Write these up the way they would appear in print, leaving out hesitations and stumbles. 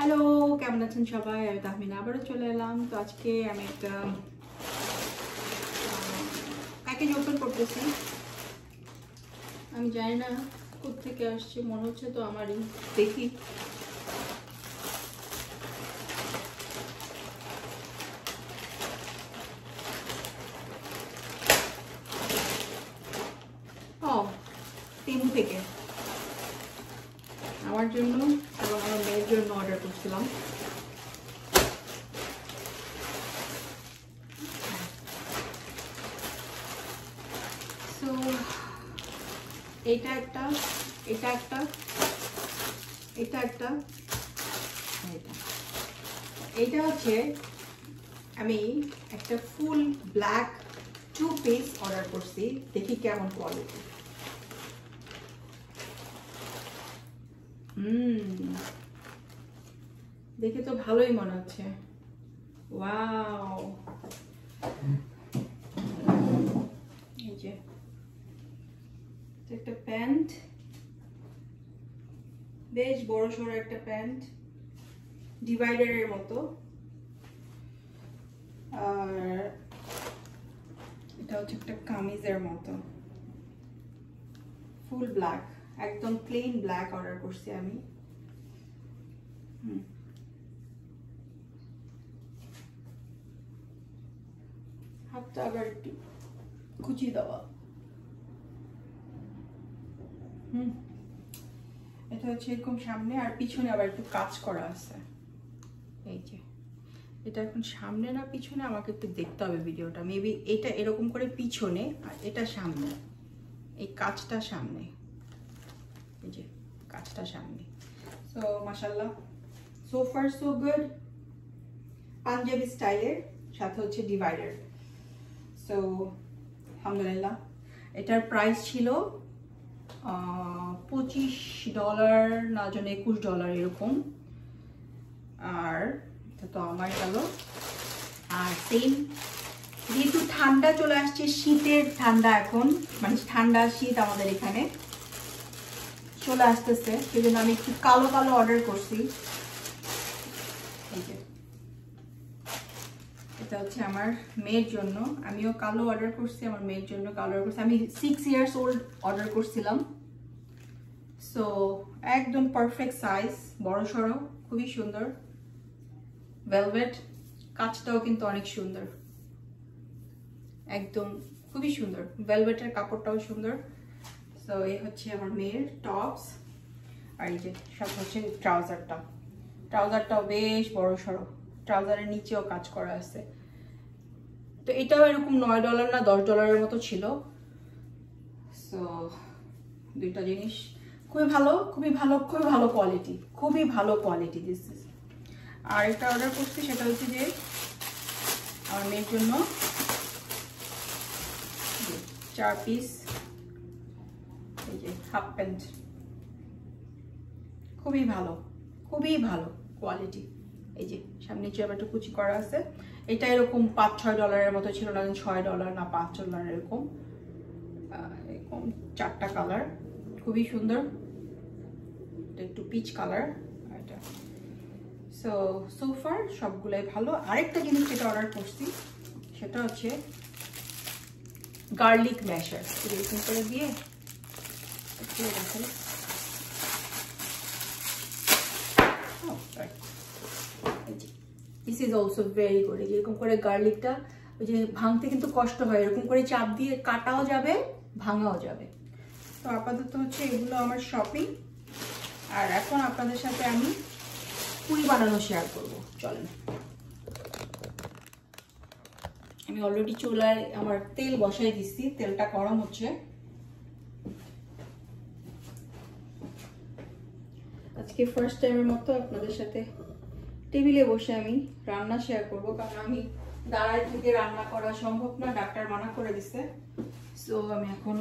Hello, কেমন আছেন সবাই? আমি তাহমিনা আবারও চলে এলাম। তো আজকে আমি একটা প্যাকেজ ওপেন করতেছি। আমি জানি না কোত্থেকে আসছে, মনে হচ্ছে তো আমারই। দেখি। ও, টিমু থেকে আমার জন্য এবং আমার মেয়ের জন্য অর্ডার করছিলাম। তো এটা একটা, এটা একটা, এটা একটা, এটা হচ্ছে আমি একটা ফুল ব্ল্যাক 2 পিস অর্ডার করছি। দেখি কেমন কোয়ালিটি। দেখে তো ভালোই মনে হচ্ছে। ওয়াও, এই যে একটা প্যান্ট, বেশ বড় সড়ো একটা প্যান্ট, ডিভাইডারের মতো। আর এটা হচ্ছে একটা কামিজের মতো, ফুল ব্ল্যাক, একদম প্লেন ব্ল্যাক অর্ডার করছি আমি। হাতটা আবার একটু কুচি দেওয়া। এটা হচ্ছে এরকম সামনে, আর পিছনে আবার একটু কাজ করা আছে। এই যে এটা এখন সামনে না পিছনে, আমাকে একটু দেখতে হবে ভিডিওটা। মেবি এটা এরকম করে পিছনে আর এটা সামনে, এই কাজটা সামনে, এই যে কাজটা সামনে। সো মাশাআল্লাহ, so far so good. Punjabi স্টাইলের সাথে হচ্ছে ডিভাইডার। সো আলহামদুলিল্লাহ। এটার প্রাইস ছিল $25 না যেন $21 এরকম। আর এটা তো আমার গেল। আর সেম, যেহেতু ঠান্ডা চলে আসছে, শীতের ঠান্ডা এখন, মানে ঠান্ডা শীত আমাদের এখানে চলে আসতেছে, সেজন্য আমি একটু কালো কালো অর্ডার করছি। এই যে এটা হচ্ছে আমার মেয়ের জন্য, আমিও কালো অর্ডার করছি, আমার মেয়ের জন্য কালো অর্ডার করছি। আমি 6 ইয়ার্স ওল্ড অর্ডার করছিলাম। সো একদম পারফেক্ট সাইজ, বড় সড়ো, খুবই সুন্দর। ভেলভেট, কাজটাও কিন্তু অনেক সুন্দর, একদম খুবই সুন্দর। ভেলভেটের কাপড়টাও সুন্দর। সো এই হচ্ছে আমার মেয়ের টপস। আর এই যে সাথে হচ্ছে ট্রাউজারটা, ট্রাউজারটাও বেশ বড় সড়ো, ট্রাউজারের নিচেও কাজ করা আছে। তো এটাও এরকম $9 না $10 মতো ছিল। সো দুইটা জিনিস খুবই ভালো, খুবই ভালো, খুবই ভালো কোয়ালিটি, খুবই ভালো কোয়ালিটি দিস ইজ। আর একটা অর্ডার করছি, সেটা হচ্ছে যে আমার মেয়ের জন্য 4 পিস এই যে হাফ প্যান্ট, খুবই ভালো, খুবই ভালো কোয়ালিটি। এই যে সামনে নিচে আবার একটু কুচি করা আছে। এটা এরকম $5-6 মতো ছিল, না $6 না $5 এরকম। এরকম 4টা কালার, খুবই সুন্দর। এটা একটু পিচ কালার। এটা সো ফার সবগুলাই ভালো। আরেকটা জিনিস যেটা অর্ডার করছি সেটা হচ্ছে গার্লিক ম্যাশার। এরকম করে দিয়ে this is also very good. এরকম করে গার্লিকটা, ওই যে ভাঙতে কিন্তু কষ্ট হয়, এরকম করে চাপ দিয়ে কাটাও যাবে, ভাঙাও যাবে। তো আপাতত হচ্ছে এগুলো আমার শপিং। আর এখন আপনাদের সাথে আমি পুরি বানানো শেয়ার করবো, চলেন। আমি অলরেডি চুলায় আমার তেল বসাই দিচ্ছি, তেলটা গরম হচ্ছে। আজকে ফার্স্ট টাইমের মতো আপনাদের সাথে টেবিলে বসে আমি রান্না শেয়ার করব, কারণ আমি দাঁড়ায় থেকে রান্না করা সম্ভব না, ডাক্তার মানা করে দিছে। সো আমি এখন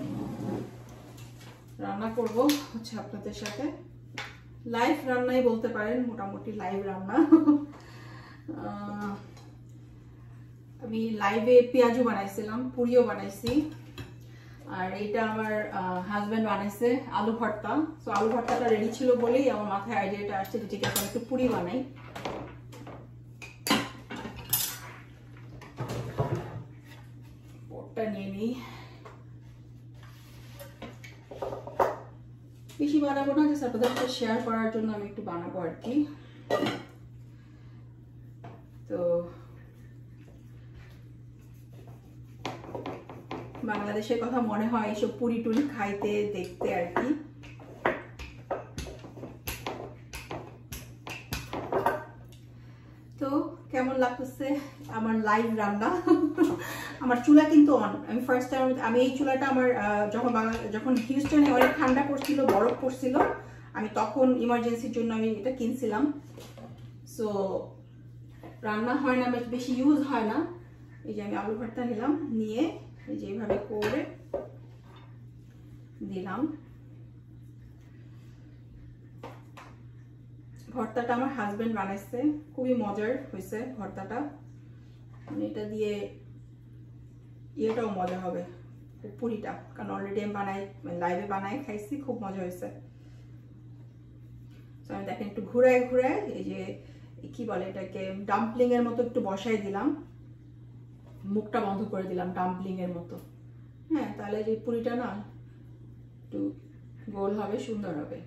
রান্না করব হচ্ছে আপনাদের সাথে, লাইভ রান্নাই বলতে পারেন, মোটামুটি লাইভ রান্না। আমি লাইভে পেঁয়াজও বানাইছিলাম, পুরিও বানাইছি। আর এটা আমার হাজবেন্ড বানাইছে আলু ভর্তা। সো আলু ভর্তাটা রেডি ছিল বলেই আমার মাথায় আইডিয়াটা আসছে যে ঠিক আছে আমি একটু পুরি বানাই। পোরটা নিয়ে নিই, বেশি বানাবো না, যে আপনাদের সাথে শেয়ার করার জন্য আমি একটু বানাবো আর কি। তো বাংলাদেশের কথা মনে হয় এইসব পুরি টুরি খাইতে দেখতে আর কি। তো কেমন লাগতেছে আমার লাইভ রান্না? আমার চুলা কিন্তু অন। আমি ফার্স্ট টাইম আমি এই চুলাটা আমার যখন হিউস্টনে অনেক ঠান্ডা পড়ছিল, বরফ পড়ছিল, আমি তখন ইমার্জেন্সির জন্য আমি এটা কিনছিলাম। সো রান্না হয় না, বেশি ইউজ হয় না। এই যে আমি আলু ভর্তা নিলাম, নিয়ে এই যে এইভাবে করে দিলাম। ভর্তাটা আমার হাজবেন্ড বানাইছে, খুবই মজার হয়েছে ভর্তাটা। মানে এটা দিয়ে ইয়েটাও মজা হবে, পুরিটা, কারণ অলরেডি আমি লাইভে বানাই খাইছি, খুব মজা হয়েছে। তো আমি দেখেন একটু ঘুরায় ঘুরায় এই যে কি বলে এটাকে, ডাম্পলিং এর মতো একটু বসাই দিলাম, মুখটা বন্ধ করে দিলাম ডাম্পলিং এর মতো। হ্যাঁ, তাহলে যে পুরিটা না একটু গোল হবে, সুন্দর হবে,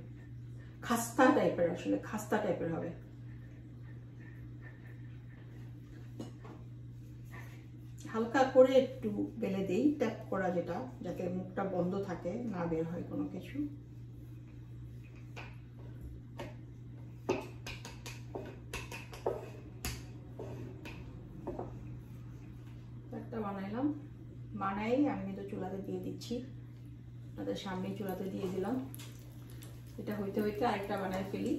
খাস্তা টাইপের, আসলে খাস্তা টাইপের হবে। হালকা করে একটু বেলে দেই, ট্যাপ করা যেটা, যাতে মুখটা বন্ধ থাকে, না বের হয় কোনো কিছু। একটা বানাইলাম, বানাই আমি কিন্তু চুলাতে দিয়ে দিচ্ছি, আপনাদের সামনে চুলাতে দিয়ে দিলাম। এটা হইতে হইতে আরেকটা বানাই ফেলি।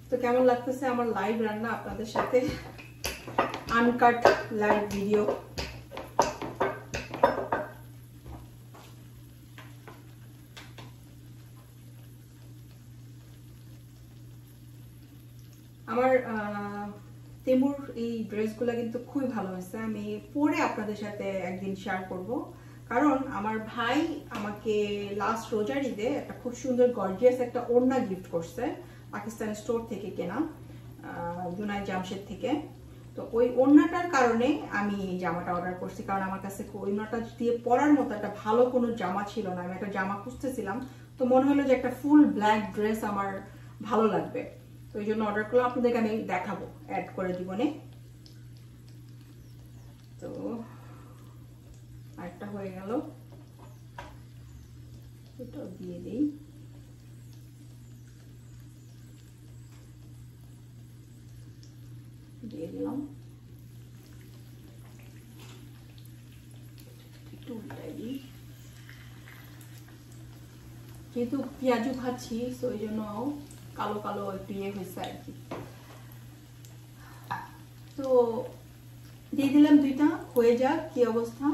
তো কেমন লাগতেছে আমার লাইভ রান্না আপনাদের সাথে, আনকাট লাইভ ভিডিও। আমার তেমুর এই ড্রেসগুলো কিন্তু খুবই ভালো হয়েছে, আমি পরে আপনাদের সাথে একদিন শেয়ার করব। কারণ আমার ভাই আমাকে লাস্ট রোজার ঈদে একটা খুব সুন্দর গর্জিয়াস একটা ওড়না গিফট করছে, পাকিস্তান স্টোর থেকে কেনা, জুনাইদ জামশেদ থেকে। তো ওই ওড়নাটার কারণে আমি জামাটা অর্ডার করছি, কারণ আমার কাছে ওড়নাটা দিয়ে পরার মতো একটা ভালো কোনো জামা ছিল না। আমি একটা জামা খুঁজতেছিলাম, তো মনে হলো যে একটা ফুল ব্ল্যাক ড্রেস আমার ভালো লাগবে, তো এই জন্য অর্ডার করলাম। আপনাদেরকে আমি দেখাবো, অ্যাড করে দিব নে। তো আরেকটা হয়ে গেল, এটাও দিয়ে দিই। দিয়ে দিলাম, একটু উল্টাই দিই, যেহেতু পেঁয়াজু খাচ্ছি তো ওই জন্য কালো কালো একটু ইয়ে হয়েছে আর কি। তো দিয়ে দিলাম দুইটা, হয়ে যাক কি অবস্থা।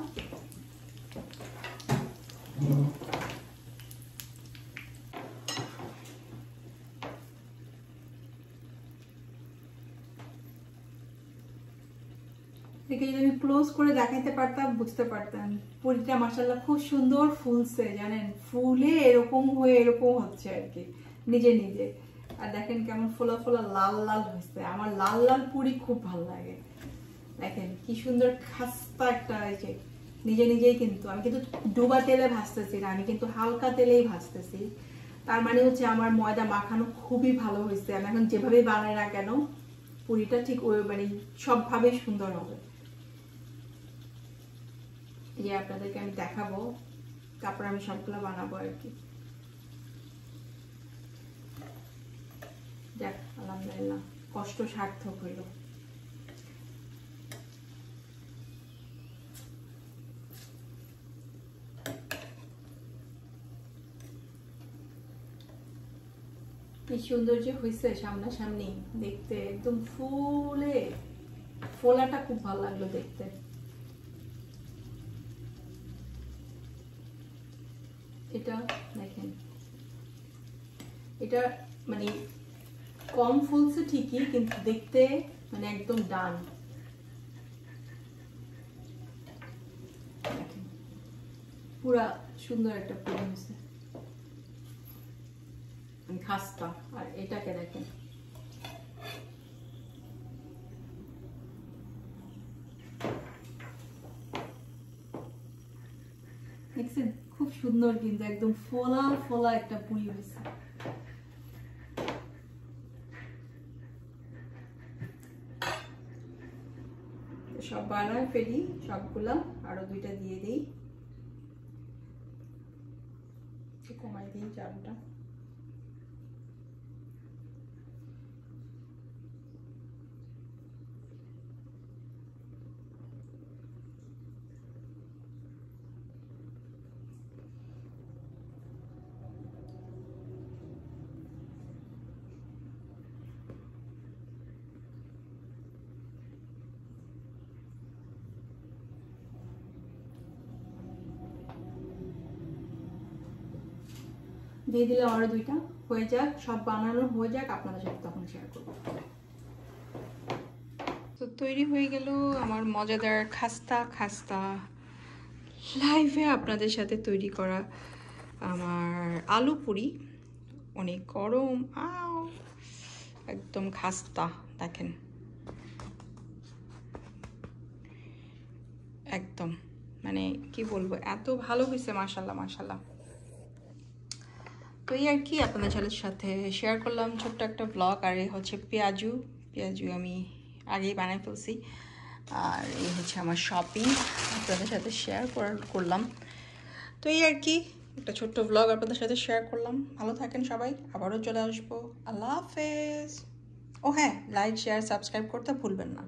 দেখে যদি আমি ক্লোজ করে দেখাইতে পারতাম বুঝতে পারতাম পুরিটা মাশাআল্লাহ খুব সুন্দর ফুলছে, জানেন, ফুলে এরকম হয়ে এরকম হচ্ছে আর কি নিজে নিজে। আর দেখেন কেমন ফোলা ফোলা লাল লাল হয়েছে, আমার লাল লাল পুরি খুব ভালো লাগে। দেখেন কি সুন্দর খাস্তা একটা হয়েছে নিজে নিজেই। কিন্তু আমি কিন্তু ডুবা তেলে ভাজতেছি না, আমি কিন্তু হালকা তেলেই ভাজতেছি। তার মানে হচ্ছে আমার ময়দা মাখানো খুবই ভালো হয়েছে। আমি এখন যেভাবে বানাই না কেন পুরিটা ঠিক ওই মানে সবভাবে সুন্দর হবে। এই আপনাদেরকে আমি দেখাবো, তারপর আমি সবগুলো বানাবো আর কি। যাক আলহামদুলিল্লাহ, কষ্ট সার্থক হইল। কি সুন্দর যে হয়েছে সামনাসামনি দেখতে, একদম ফুলে ফোলাটা খুব ভালো লাগলো দেখতে। এটা দেখেন, এটা মানে কম ফুলছে ঠিকই, কিন্তু দেখতে মানে একদম ডান। পুরা সুন্দর একটা পুরি হয়েছে খাস্তা। আর এটাকে দেখেন দেখছেন খুব সুন্দর, কিন্তু একদম ফোলা ফোলা একটা পুরি হয়েছে। সব বানায় ফেলি সবগুলা, আরো দুইটা দিয়ে দিই, কমাই দিই চালটা। দিয়ে দিলাম আরো দুইটা, হয়ে যাক, সব বানানো হয়ে যাক, আপনাদের সাথে তখন শেয়ার করব। তো তৈরি হয়ে গেল আমার মজাদার খাস্তা লাইভে আপনাদের সাথে তৈরি করা আমার আলু পুরি। অনেক গরম, একদম খাস্তা দেখেন, একদম মানে কি বলবো, এত ভালো হয়েছে, মাশাল্লাহ মাশাল্লাহ। তো এই আর কি আপনাদের সাথে শেয়ার করলাম ছোট্ট একটা ব্লগ। আর এই হচ্ছে পেঁয়াজু আমি আগেই বানাই ফেলছি। আর এই হচ্ছে আমার শপিং, আপনাদের সাথে শেয়ার করলাম। তো এই আর কি একটা ছোট্ট ব্লগ আপনাদের সাথে শেয়ার করলাম। ভালো থাকেন সবাই, আবারও চলে আসবো। আল্লাহ হাফেজ। ও হ্যাঁ, লাইক শেয়ার সাবস্ক্রাইব করতে ভুলবেন না।